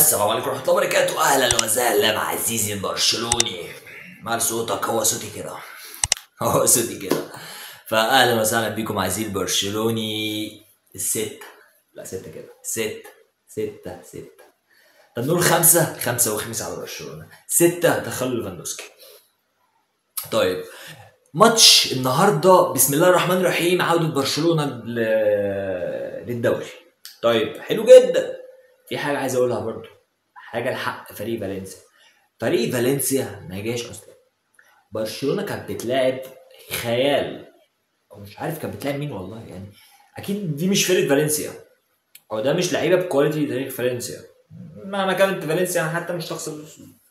السلام عليكم ورحمة الله وبركاته. أهلا وسهلا عزيزي البرشلوني. مال صوتك؟ هو صوتي كده. هو صوتي كده. فأهلا وسهلا بيكم عزيزي البرشلوني. الستة، لا ستة كده، ستة. طب نقول خمسة وخميس على برشلونة. ستة دخلوا ليفاندوسكي. طيب ماتش النهارده بسم الله الرحمن الرحيم، عودة برشلونة للدوري. طيب حلو جدا. في حاجة عايز أقولها برضو، حاجة الحق فريق فالنسيا. فريق فالنسيا ما جاش أصلا. برشلونة كانت بتلاعب خيال، أو مش عارف كانت بتلاعب مين والله، يعني أكيد دي مش فرقة فالنسيا، أو ده مش لعيبة بكواليتي تاريخ فالنسيا. مهما كانت فالنسيا حتى مش تخسر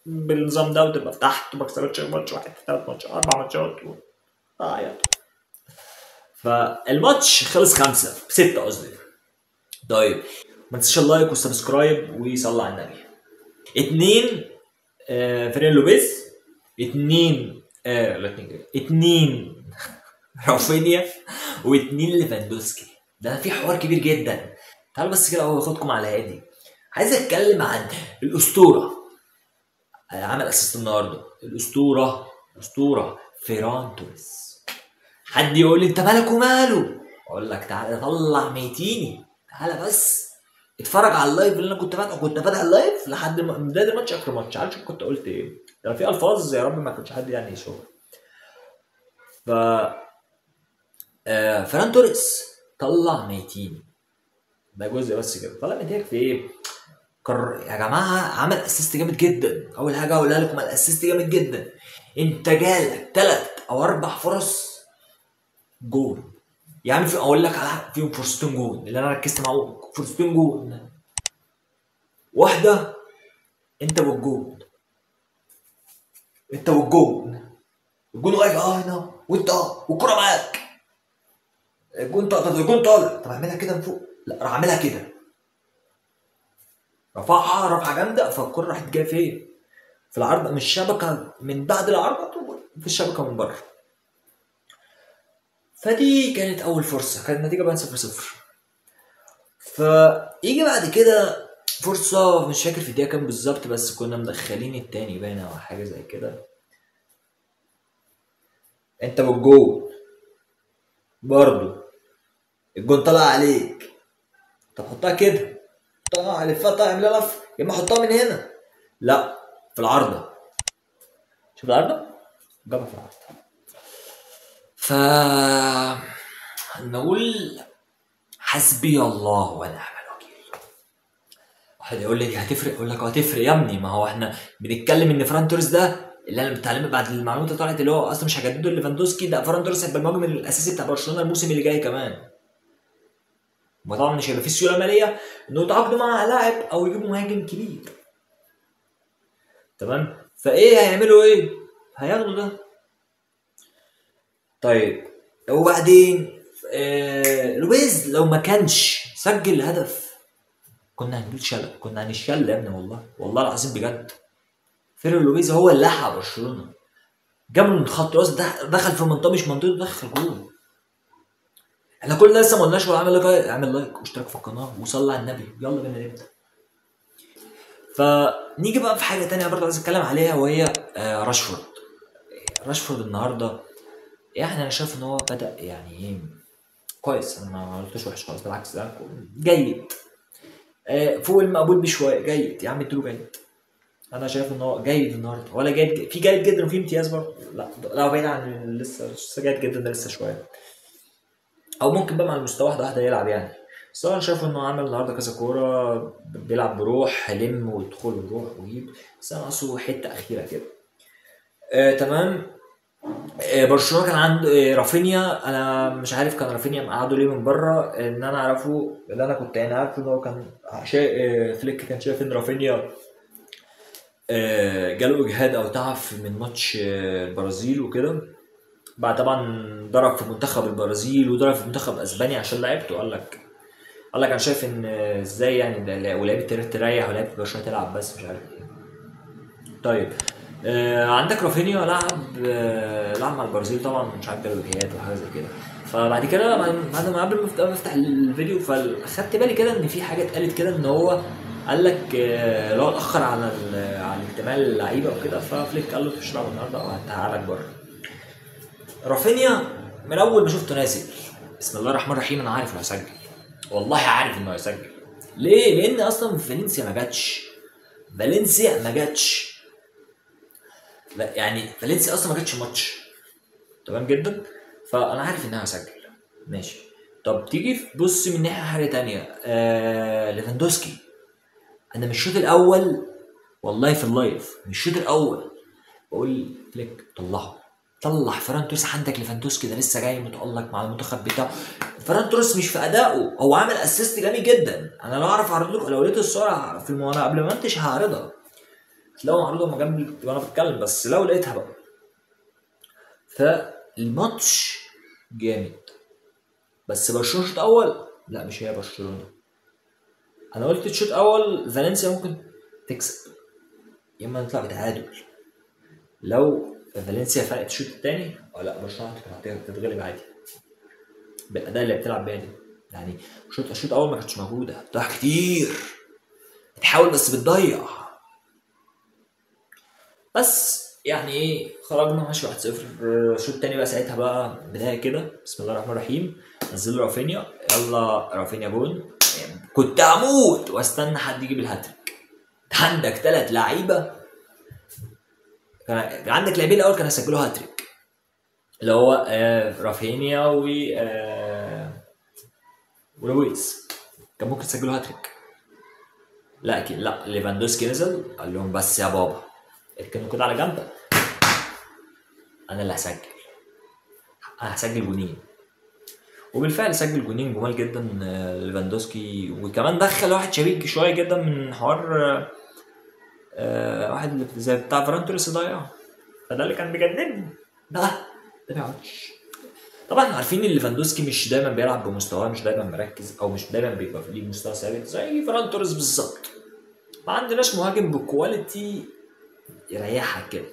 بالنظام ده وتبقى تحت وما كسبتش ماتش واحد، 3 ماتشات 4 ماتشات يعني. فالماتش خلص 5-6 قصدي. طيب ما تنساش اللايك والسبسكرايب ويصلي على النبي. 2 فرين لوبيز، 2 رافينيا، و2 ليفاندوسكي. ده في حوار كبير جدا. تعالوا بس كده اخدكم على هادي. عايز اتكلم عن الاسطوره، عمل اسيست النهارده، الاسطوره فيران توريس. حد يقول لي انت مالك وماله؟ اقول لك تعالى طلع ميتيني، تعالى بس اتفرج على اللايف اللي انا كنت فاتح اللايف لحد من بدايه الماتش اخر الماتش. عارف كنت قلت ايه؟ ده في الفاظ يا رب ما كانش حد يعني يشوف. ف فران توريس طلع ميتين، ده جزء بس كده. طلع ميتين في ايه؟ يا جماعه عمل اسيست جامد جدا. اول حاجه اقولها لكم، الاسيست جامد جدا. انت جالك 3 أو 4 فرص جول، يعني في اقول لك على فيهم فرصتين جول اللي انا ركزت معاهم، فرصتين جول. واحده انت والجول الجون واقف هنا وانت والكره معاك، الجون طالع. طب اعملها كده من فوق، لا راح اعملها كده، رفعها رفعه جامده، فالكره راحت جايه فين؟ في العرض، مش شبكه من بعد العرض، في الشبكه من بره. فدي كانت اول فرصه، كانت النتيجه بقى 0-0. فيجي بعد كده فرصه مش فاكر في الدقيقه كام بالظبط، بس كنا مدخلين التاني باين او حاجه زي كده. انت بالجول برضو الجون طلع عليك، طب حطها كده، حطها لفها، اعملها لف، يا اما حطها من هنا، لا في العارضه. شوف العارضه جابها في العارضه. ف نقول حسبي الله ونعم الوكيل. واحد يقول لي هتفرق، اقول لك هتفرق يا ابني، ما هو احنا بنتكلم ان فران توريس ده اللي انا بتعلمه بعد المعلومات اللي طلعت اللي هو اصلا مش هجدده ليفاندوسكي، ده فران توريس هيبقى المهاجم الاساسي بتاع برشلونه الموسم اللي جاي كمان. وطبعا مش هيبقى في سيوله ماليه انه يتعاقدوا مع لاعب او يجيبوا مهاجم كبير، تمام؟ فايه هيعملوا ايه؟ هياخدوا ده. طيب وبعدين لويز لو ما كانش سجل الهدف كنا هنشل يا ابني، والله العظيم بجد. فيرو لويز هو اللي لحق برشلونه، جاب من خط راس، دخل في منطقه مش منطقته، دخل جول. احنا كل لسه ما قلناش، ولا اعمل لايك واشترك في القناه وصلي على النبي، يلا بينا نبدا. فنيجي بقى في حاجه تانية برضه عايز اتكلم عليها، وهي راشفورد النهارده. يعني انا شايف ان هو بدا يعني ايه كويس، انا ما قلتش وحش خالص، بالعكس ده جيد، فوق المقبول بشويه، جيد يا عم اديله جيد. انا شايف ان هو جيد النهارده، ولا جيد، في جيد جدا وفي امتياز برضه، لا بعيد عن لسه جيد جدا، ده لسه شويه، او ممكن بقى مع المستوى واحده يلعب يعني. بس انا شايف انه عمل النهارده كذا كوره، بيلعب بروح، لم ويدخل ويروح ويجيب، بس انا ناقصه حته اخيره كده. تمام. برشلونه كان عنده رافينيا، انا مش عارف كان رافينيا مقعده ليه من بره، ان انا اعرفه اللي انا كنت يعني عارفه ان هو كان فليك كان شايف ان رافينيا جاله اجهاد او تعب من ماتش البرازيل وكده، بعد طبعا ضرب في منتخب البرازيل وضرب في منتخب اسبانيا عشان لعبته. قال لك انا شايف ان ازاي يعني ده ولعيبه تريح ولعيبه برشلونه تلعب، بس مش عارف ايه. طيب عندك رافينيا لعب مع البرازيل طبعا، مش عارف جاله اجهاد وحاجه زي كده. فبعد كده بعد ما قبل ما افتح الفيديو فاخدت بالي كده ان في حاجه اتقالت كده ان هو قال لك لو اتاخر على على اكتمال اللعيبه وكده، ففليك قال له مش هتلعب النهارده وهتقعدك بره. رافينيا من اول ما شفته نازل بسم الله الرحمن الرحيم انا عارف انه هيسجل، والله عارف انه هيسجل. ليه؟ لان اصلا فالنسيا ما جاتش، فالنسيا ما جاتش، يعني فالنسيا اصلا ما جاتش ماتش، تمام جدا. فانا عارف انها هسجل ماشي. طب تيجي بص من ناحيه حاجه تانية، ليفاندوسكي. انا من الشوط الاول والله في اللايف من الشوط الاول بقول فليك طلع فران توريس، عندك ليفاندوسكي ده لسه جاي متألق مع المنتخب بتاعه. فران توريس مش في ادائه، هو عامل اسيست جامد جدا، انا لو اعرف اعرض لكم، لو لقيت الصوره في الموانا قبل ما انتش هعرضها، هتلاقوا معروضه ما جنبي وانا بتكلم، بس لو لقيتها بقى. فالماتش جامد، بس برشلونه الشوط الاول لا مش هي برشلونه. انا قلت الشوط الاول فالنسيا ممكن تكسب يا اما نطلع بتعادل. لو فالنسيا فرقت الشوط الثاني لا برشلونه هتتغلب عادي بالاداء اللي بتلعب بيه دي. يعني الشوط الاول ما كانتش موجوده، بتضيع كتير، بتحاول بس بتضيع. بس يعني ايه، خرجنا ماشي 1-0. الشوط الثاني بقى ساعتها بقى بدايه كده بسم الله الرحمن الرحيم، نزل رافينيا، يلا رافينيا جون. كنت هموت واستنى حد يجيب الهاتريك. عندك 3 لعيبه، كان عندك لاعبين الاول كانوا هيسجلوا هاتريك، اللي هو رافينيا ولويس كان ممكن يسجلوا هاتريك. لكن لا، ليفاندوسكي نزل قال لهم بس يا بابا اركنوا كده على جنب، انا اللي هسجل، انا هسجل جونين. وبالفعل سجل جونين جمال جدا ليفاندوسكي، وكمان دخل واحد شبيك شويه جدا من حوار واحد زي بتاع فران توريس ضيعه، فده اللي كان بيجنني. ده ما بيقعدش. طبعا عارفين ان ليفاندوسكي مش دايما بيلعب بمستواه، مش دايما مركز، او مش دايما بيبقى ليه مستوى ثابت زي فران توريس بالظبط. ما عندناش مهاجم بكواليتي يريحك كده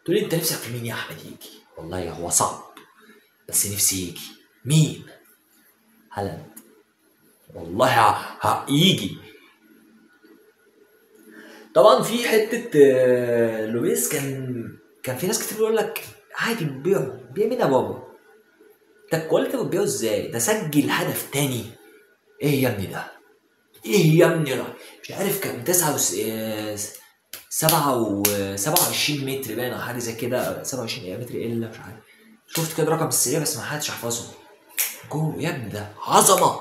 تقول انت نفسك في مين يا احمد يجي؟ والله هو صعب بس نفسي يجي. مين؟ هالاند. والله يجي. طبعا في حته لويس، كان في ناس كتير بيقول لك عادي بيبيعه، بيع مين يا بابا؟ ده الكواليتي بتبيعه ازاي؟ ده سجل هدف تاني. ايه يا ابني ده؟ ايه يا ابني ده؟ مش عارف كان 27 متر باين او حاجه زي كده، 27 متر الا مش عارف، شفت كده رقم السريع بس ما حدش حفظه. جو يا ابني ده عظمه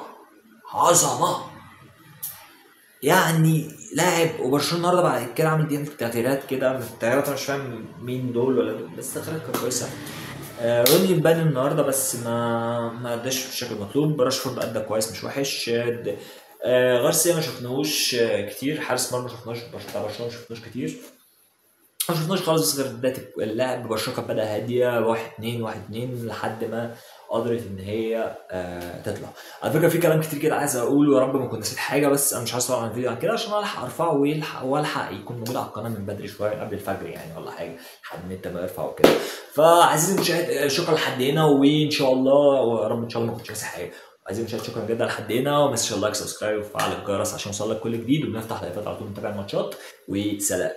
يعني. لاعب وبرشلونه النهارده بعد كده عامل دي تغييرات كده، من التغييرات انا مش فاهم مين دول ولا دول، بس تغييرات كانت كويسه. روني بان النهارده بس ما اداش بالشكل المطلوب. راشفورد ادى كويس مش وحش. غارسيا ما شفناهوش كتير، حارس مرمى ما شفناهوش بتاع برشلونه، ما شفناهوش كتير، ما شفناش خالص، بس غير بدايه اللعب برشلونه كانت بدأ هاديه 1-2 لحد ما قدرت ان هي تطلع. على فكره في كلام كتير كده عايز اقوله، يا رب ما كنت نسيت حاجه، بس انا مش عايز اطلع الفيديو عن كده عشان الحق ارفعه والحق يكون موجود على القناه من بدري شويه قبل الفجر يعني ولا حاجه، لحد ما انت ما يرفع وكده. فعزيزي المشاهد شكرا لحد هنا، وان شاء الله ويا رب ان شاء الله ما كنتش ناسي حاجه. عايزين مشاهد شكرا جدا لحد هنا، وما تنساش اللايك سبسكرايب وفعل الجرس عشان يوصلك كل جديد، وبنفتح لايفات على طول نتابع الماتشات. وسلام.